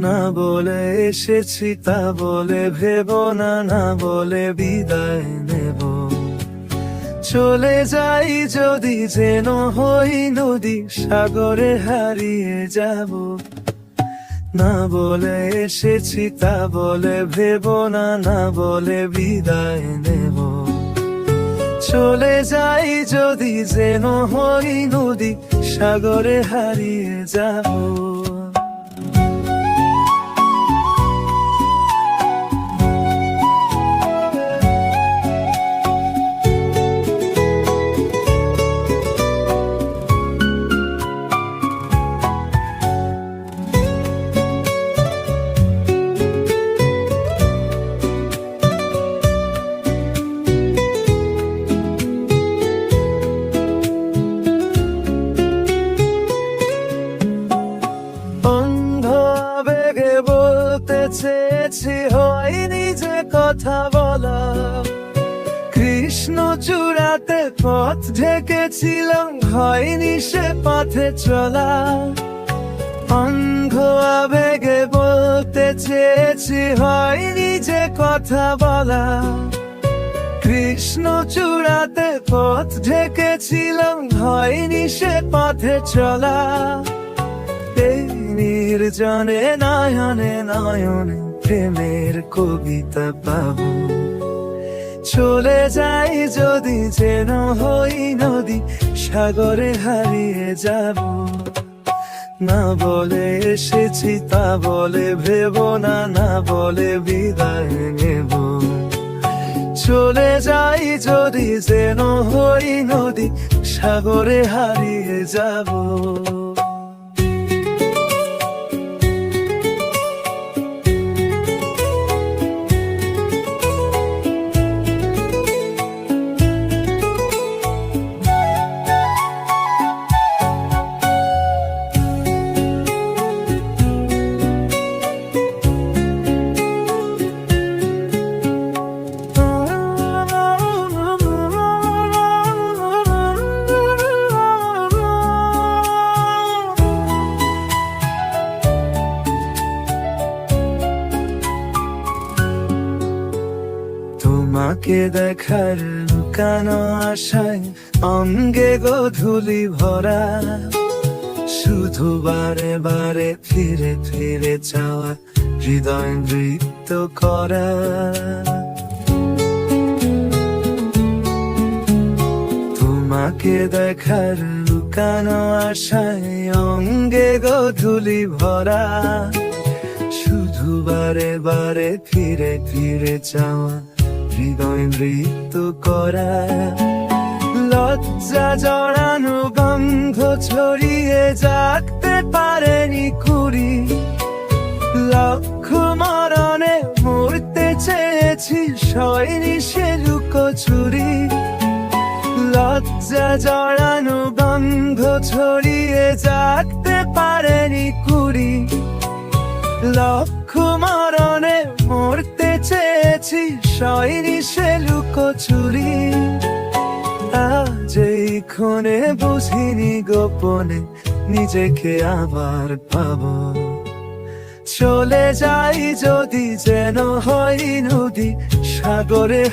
না বলে এসেছি তা বলে ভেবো না, না বলে বিদায় নেব। চলে যাই যদি যেন হই নদী, সাগরে হারিয়ে যাব। না বলে এসেছি তা বলে ভেবো না, না বলে বিদায় নেব। চলে যাই যদি যেন হই নদী, সাগরে হারিয়ে যাব। চেয়েছি হয়নি যে কথা বলা, কৃষ্ণ চূড়াতে পথ ঢেকেছিলাম, হয়নি সে পথে চলা। অন্ধ আবেগে বলতে চেয়েছি হয়নি যে কথা বলা, কৃষ্ণ চূড়াতে পথ ঢেকেছিলাম, হয়নি সে পথে চলা। নির্জনে নয়নে নয়নে প্রেমের কবিতা পাবো। চলে যাই যদি যেন হই নদী, সাগরে হারিয়ে যাব। না বলে এসেছি তা বলে ভেবো না, না বলে বিদায় নেব। চলে যাই যদি যেন হই নদী, সাগরে হারিয়ে যাব। তোমাকে দেখার লুকানো আশায় অঙ্গে গোধূলি ভরা, শুধু বারে বারে ফিরে ফিরে চাওয়া, হৃদয় নৃত্য করা। তোমাকে দেখার লুকানো আশায় অঙ্গে গোধূলি ভরা, শুধু বারে বারে ফিরে ফিরে চাওয়া, হৃদয় নৃত্য করা। লজ্জা জড়ানো গন্ধ ছড়িয়ে জাগতে পারেনি কুড়ি, লক্ষ মরণে মরতে চেয়েছি সয়নি সে লুকোচুরি। লজ্জা জড়ানো গন্ধ ছড়িয়ে জাগতে পারেনি কুড়ি, লক্ষ মরণে মরতে চেয়েছি সয়নি সে লুকোচুরি। আজ এই ক্ষণে বুঝিনি গোপনে নিজেকে আবার পাবো। চলে যাই যদি যেন হই নদী, সাগরে